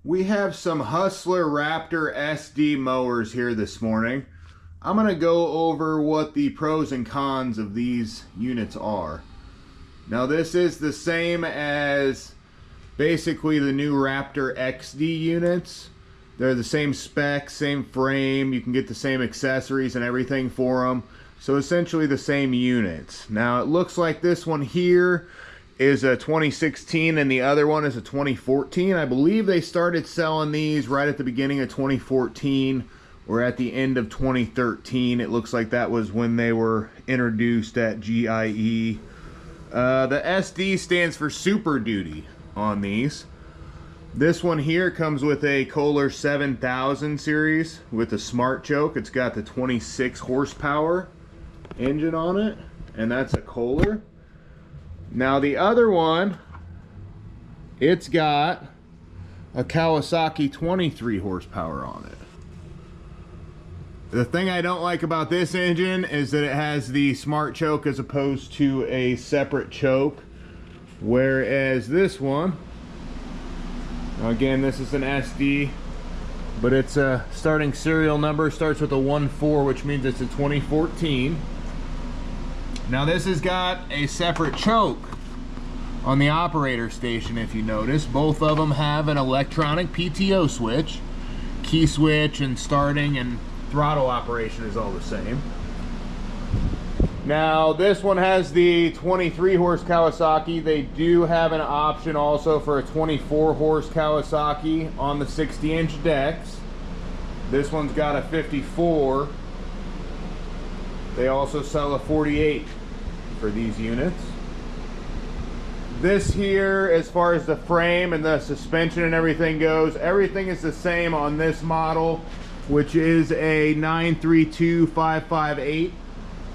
We have some Hustler Raptor SD mowers here this morning. I'm going to go over what the pros and cons of these units are. Now this is the same as basically the new Raptor XD units. They're the same specs, same frame, you can get the same accessories and everything for them. So essentially the same units. Now it looks like this one here is a 2016 and the other one is a 2014. I believe they started selling these right at the beginning of 2014 or at the end of 2013. It looks like that was when they were introduced at GIE. The SD stands for Super Duty on these. This one here comes with a Kohler 7000 series with a smart choke. It's got the 26 horsepower engine on it, and that's a Kohler. Now the other one, it's got a Kawasaki 23 horsepower on it. The thing I don't like about this engine is that it has the smart choke as opposed to a separate choke, whereas this one, again, this is an SD, but its starting serial number starts with a 14, which means it's a 2014. Now this has got a separate choke on the operator station. If you notice, both of them have an electronic PTO switch. Key switch and starting and throttle operation is all the same. Now this one has the 23 horse Kawasaki. They do have an option also for a 24 horse Kawasaki on the 60-inch decks. This one's got a 54. They also sell a 48 for these units. This here, as far as the frame and the suspension and everything goes, everything is the same on this model, which is a 932558,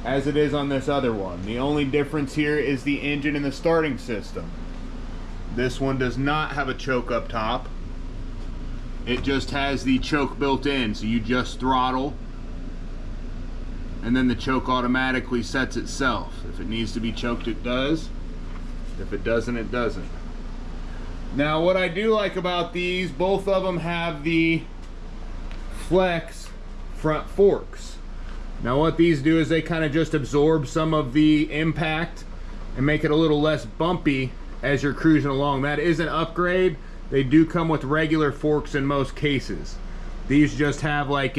as it is on this other one. The only difference here is the engine and the starting system. This one does not have a choke up top. It just has the choke built in, so you just throttle and then the choke automatically sets itself. If it needs to be choked, it does. If it doesn't, it doesn't. Now what I do like about these, both of them have the flex front forks. Now what these do is they kind of just absorb some of the impact and make it a little less bumpy as you're cruising along. That is an upgrade. They do come with regular forks in most cases. These just have like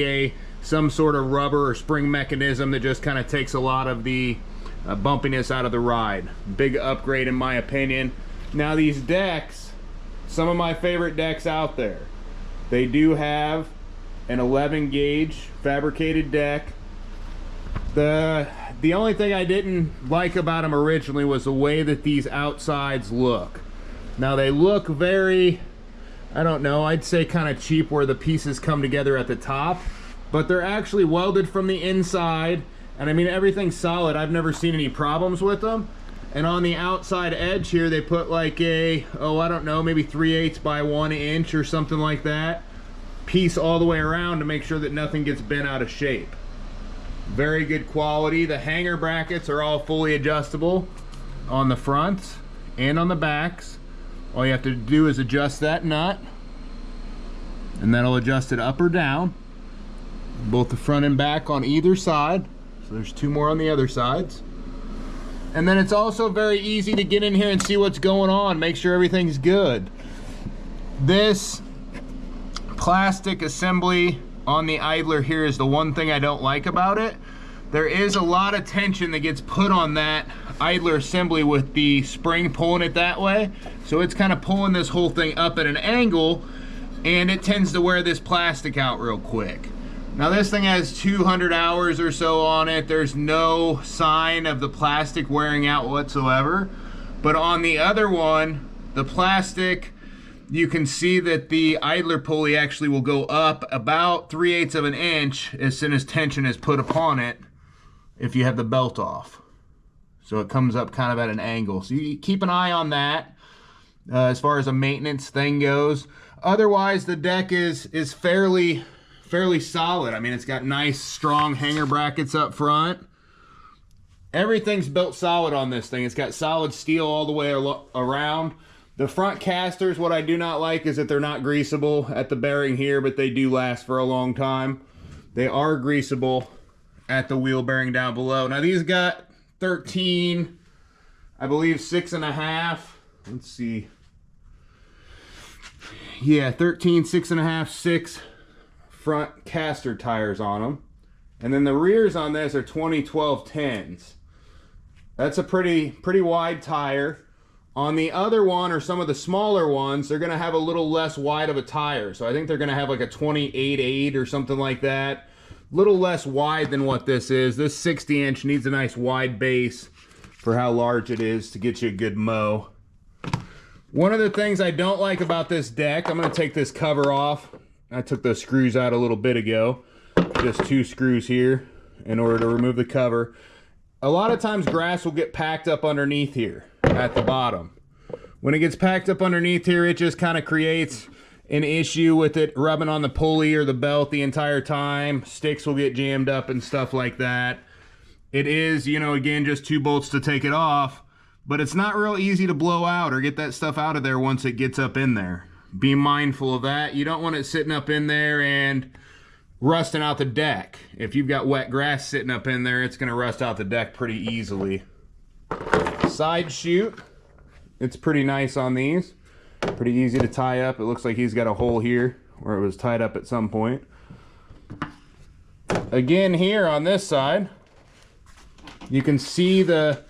some sort of rubber or spring mechanism that just kind of takes a lot of the bumpiness out of the ride. Big upgrade in my opinion. Now these decks, some of my favorite decks out there, they do have an 11 gauge fabricated deck. The only thing I didn't like about them originally was the way that these outsides look. Now they look very, I don't know, I'd say kind of cheap where the pieces come together at the top, but they're actually welded from the inside, and I mean everything's solid. I've never seen any problems with them. And on the outside edge here they put like a, I don't know, maybe 3/8 by 1 inch or something like that piece all the way around to make sure that nothing gets bent out of shape. Very good quality. The hanger brackets are all fully adjustable on the fronts and on the backs. All you have to do is adjust that nut and that'll adjust it up or down, both the front and back on either side. So there's two more on the other sides. And then it's also very easy to get in here and see what's going on, make sure everything's good. This plastic assembly on the idler here is the one thing I don't like about it. There is a lot of tension that gets put on that idler assembly with the spring pulling it that way. So it's kind of pulling this whole thing up at an angle, and it tends to wear this plastic out real quick. Now this thing has 200 hours or so on it. There's no sign of the plastic wearing out whatsoever. But on the other one, the plastic, you can see that the idler pulley actually will go up about 3/8 of an inch as soon as tension is put upon it if you have the belt off. So it comes up kind of at an angle. So you keep an eye on that as far as a maintenance thing goes. Otherwise, the deck is fairly solid. I mean, it's got nice, strong hanger brackets up front. Everything's built solid on this thing. It's got solid steel all the way around. The front casters, what I do not like is that they're not greasable at the bearing here, but they do last for a long time. They are greasable at the wheel bearing down below. Now these got 13, I believe 6.5. Let's see. Yeah, 13, 6.5, 6 front caster tires on them. And then the rears on this are 2012 10s. That's a pretty wide tire. On the other one, or some of the smaller ones, they're gonna have a little less wide of a tire. So I think they're gonna have like a 28.8 or something like that. Little less wide than what this is. This 60-inch needs a nice wide base for how large it is to get you a good mow. One of the things I don't like about this deck, I'm gonna take this cover off. I took those screws out a little bit ago. Just 2 screws here in order to remove the cover. A lot of times grass will get packed up underneath here at the bottom. When it gets packed up underneath here, it just kind of creates an issue with it rubbing on the pulley or the belt the entire time. Sticks will get jammed up and stuff like that. It is, you know, again, just 2 bolts to take it off, but it's not real easy to blow out or get that stuff out of there once it gets up in there. Be mindful of that. You don't want it sitting up in there and rusting out the deck. If you've got wet grass sitting up in there, it's gonna rust out the deck pretty easily. Side chute, it's pretty nice on these. Pretty easy to tie up. It looks like he's got a hole here where it was tied up at some point. Again, here on this side, you can see the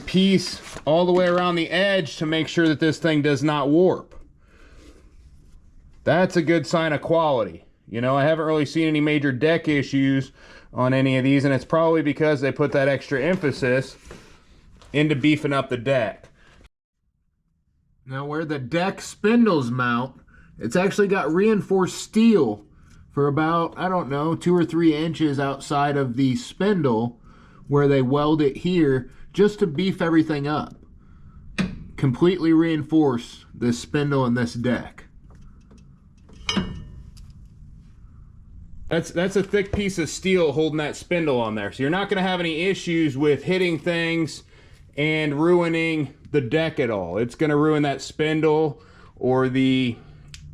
piece all the way around the edge to make sure that this thing does not warp. That's a good sign of quality. You know, I haven't really seen any major deck issues on any of these, and it's probably because they put that extra emphasis into beefing up the deck. Now where the deck spindles mount, it's actually got reinforced steel for about, I don't know, 2 or 3 inches outside of the spindle where they weld it here just to beef everything up. Completely reinforce this spindle and this deck. That's a thick piece of steel holding that spindle on there. So you're not going to have any issues with hitting things and ruining the deck at all. It's going to ruin that spindle or the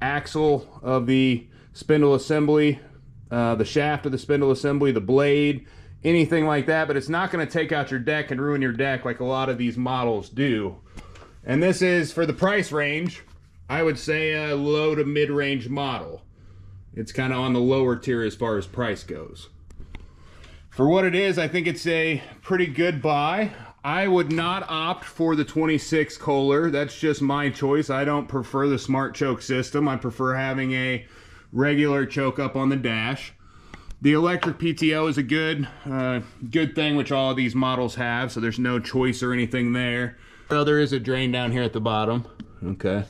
axle of the spindle assembly, the shaft of the spindle assembly, the blade, anything like that. But it's not going to take out your deck and ruin your deck like a lot of these models do. And this is, for the price range, I would say a low to mid-range model. It's kind of on the lower tier as far as price goes. For what it is, I think it's a pretty good buy. I would not opt for the 26 Kohler. That's just my choice. I don't prefer the smart choke system. I prefer having a regular choke up on the dash. The electric PTO is a good thing, which all of these models have, so there's no choice or anything there. Oh, there is a drain down here at the bottom. Okay.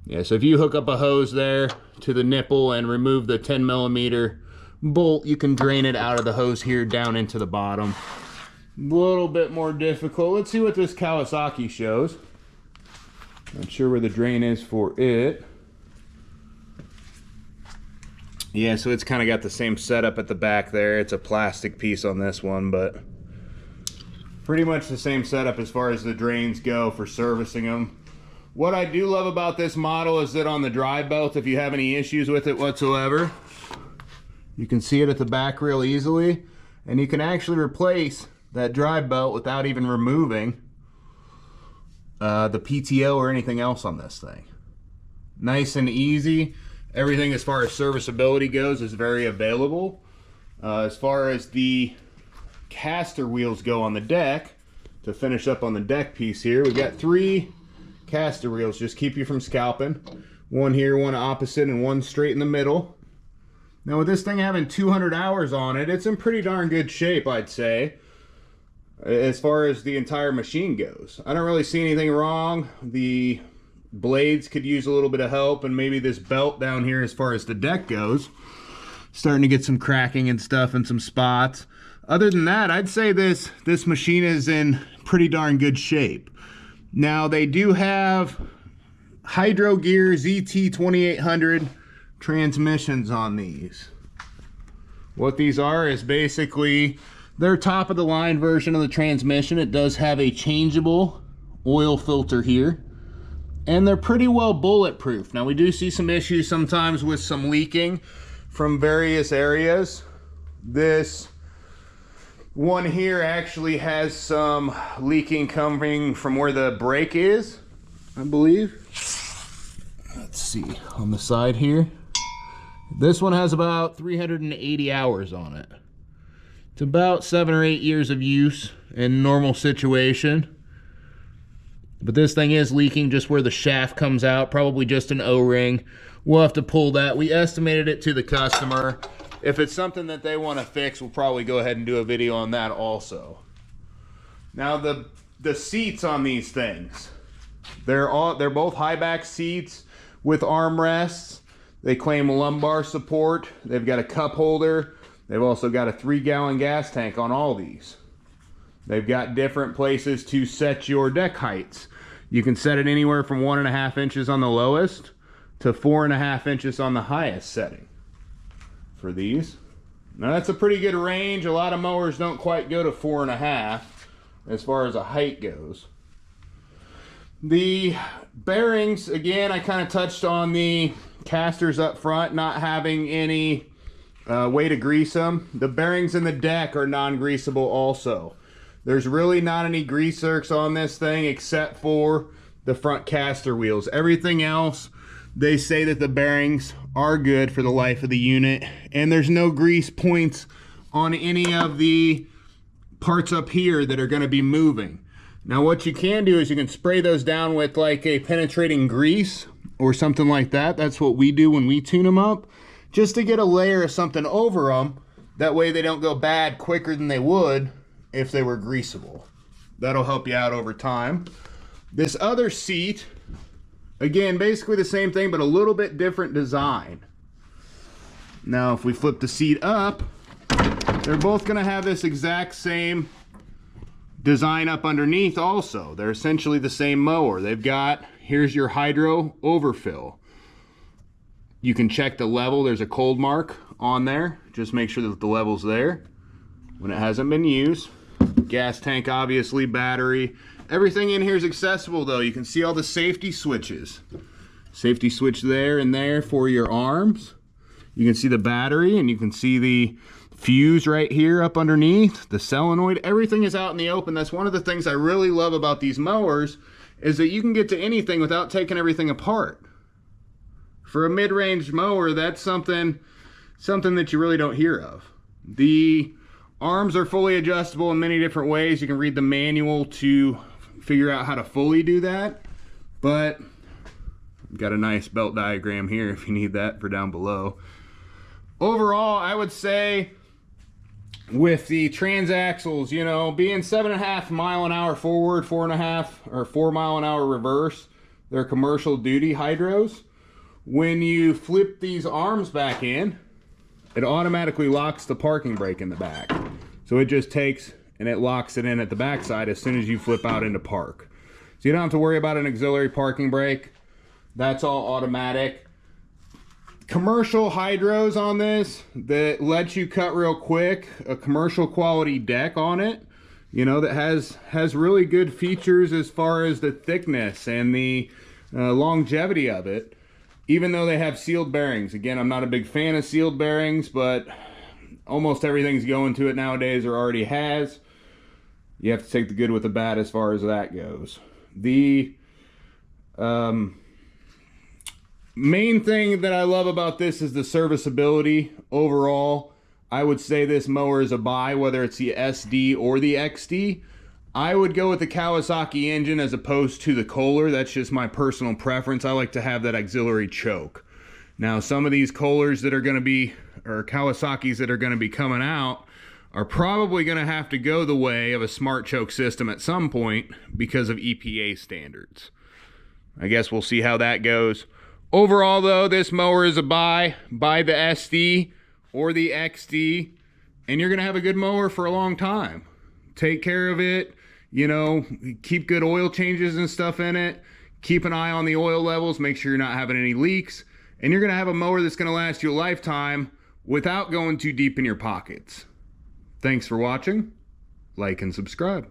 Yeah, so if you hook up a hose there to the nipple and remove the 10mm bolt, you can drain it out of the hose here down into the bottom. A little bit more difficult. Let's see what this Kawasaki shows. Not sure where the drain is for it. Yeah, so it's kind of got the same setup at the back there. It's a plastic piece on this one, but pretty much the same setup as far as the drains go for servicing them. What I do love about this model is that on the drive belt, if you have any issues with it whatsoever, you can see it at the back real easily, and you can actually replace that drive belt without even removing the PTO or anything else on this thing. Nice and easy. Everything as far as serviceability goes is very available. As far as the caster wheels go on the deck, to finish up on the deck piece here, we've got 3 caster wheels, just keep you from scalping. One here, one opposite, and one straight in the middle. Now with this thing having 200 hours on it, it's in pretty darn good shape, I'd say, as far as the entire machine goes. I don't really see anything wrong. The blades could use a little bit of help, and maybe this belt down here as far as the deck goes, starting to get some cracking and stuff and some spots. Other than that, I'd say this machine is in pretty darn good shape. Now they do have Hydro Gear ZT2800 transmissions on these. What these are is basically their top of the line version of the transmission. It does have a changeable oil filter here, and they're pretty well bulletproof. Now we do see some issues sometimes with some leaking from various areas. This one here actually has some leaking coming from where the brake is, I believe. Let's see, on the side here. This one has about 380 hours on it. It's about 7 or 8 years of use in normal situation. But this thing is leaking just where the shaft comes out, probably just an O-ring. We'll have to pull that. We estimated it to the customer. If it's something that they want to fix, we'll probably go ahead and do a video on that also. Now the seats on these things, they're both high back seats with armrests. They claim lumbar support. They've got a cup holder. They've also got a 3-gallon gas tank on all these. They've got different places to set your deck heights. You can set it anywhere from 1.5 inches on the lowest to 4.5 inches on the highest setting for these. Now that's a pretty good range. A lot of mowers don't quite go to 4.5 as far as a height goes. The bearings, again, I kind of touched on the casters up front not having any way to grease them. The bearings in the deck are non-greasable also. There's really not any grease zerks on this thing except for the front caster wheels. Everything else, they say that the bearings are good for the life of the unit, and there's no grease points on any of the parts up here that are going to be moving. Now what you can do is you can spray those down with like a penetrating grease or something like that. That's what we do when we tune them up, just to get a layer of something over them. That way they don't go bad quicker than they would if they were greasable. That'll help you out over time. This other seat, again, basically the same thing, but a little bit different design. Now, if we flip the seat up, they're both gonna have this exact same design up underneath also. They're essentially the same mower. They've got, here's your hydro overfill. You can check the level. There's a cold mark on there. Just make sure that the level's there when it hasn't been used. Gas tank, obviously, battery. Everything in here is accessible though. You can see all the safety switches. Safety switch there and there for your arms. You can see the battery, and you can see the fuse right here up underneath, the solenoid. Everything is out in the open. That's one of the things I really love about these mowers, is that you can get to anything without taking everything apart. For a mid-range mower, that's something that you really don't hear of. The arms are fully adjustable in many different ways. You can read the manual to figure out how to fully do that, but I've got a nice belt diagram here if you need that for down below. Overall, I would say with the transaxles, you know, being 7.5 mile an hour forward, 4.5 or 4 mile an hour reverse, they're commercial duty hydros. When you flip these arms back in, it automatically locks the parking brake in the back. So it just takes and it locks it in at the backside as soon as you flip out into park. So you don't have to worry about an auxiliary parking brake. That's all automatic. Commercial hydros on this that lets you cut real quick, a commercial quality deck on it, you know, that has really good features as far as the thickness and the longevity of it. Even though they have sealed bearings. Again, I'm not a big fan of sealed bearings, but almost everything's going to it nowadays or already has. You have to take the good with the bad as far as that goes. The main thing that I love about this is the serviceability. Overall, I would say this mower is a buy, whether it's the SD or the XD. I would go with the Kawasaki engine as opposed to the Kohler. That's just my personal preference. I like to have that auxiliary choke. Now, some of these Kohlers that are going to be, or Kawasaki's that are going to be coming out, are probably going to have to go the way of a smart choke system at some point because of EPA standards. I guess we'll see how that goes. Overall, though, this mower is a buy. Buy the SD or the XD, and you're going to have a good mower for a long time. Take care of it. You know, keep good oil changes and stuff in it. Keep an eye on the oil levels. Make sure you're not having any leaks. And you're going to have a mower that's going to last you a lifetime without going too deep in your pockets. Thanks for watching. Like and subscribe.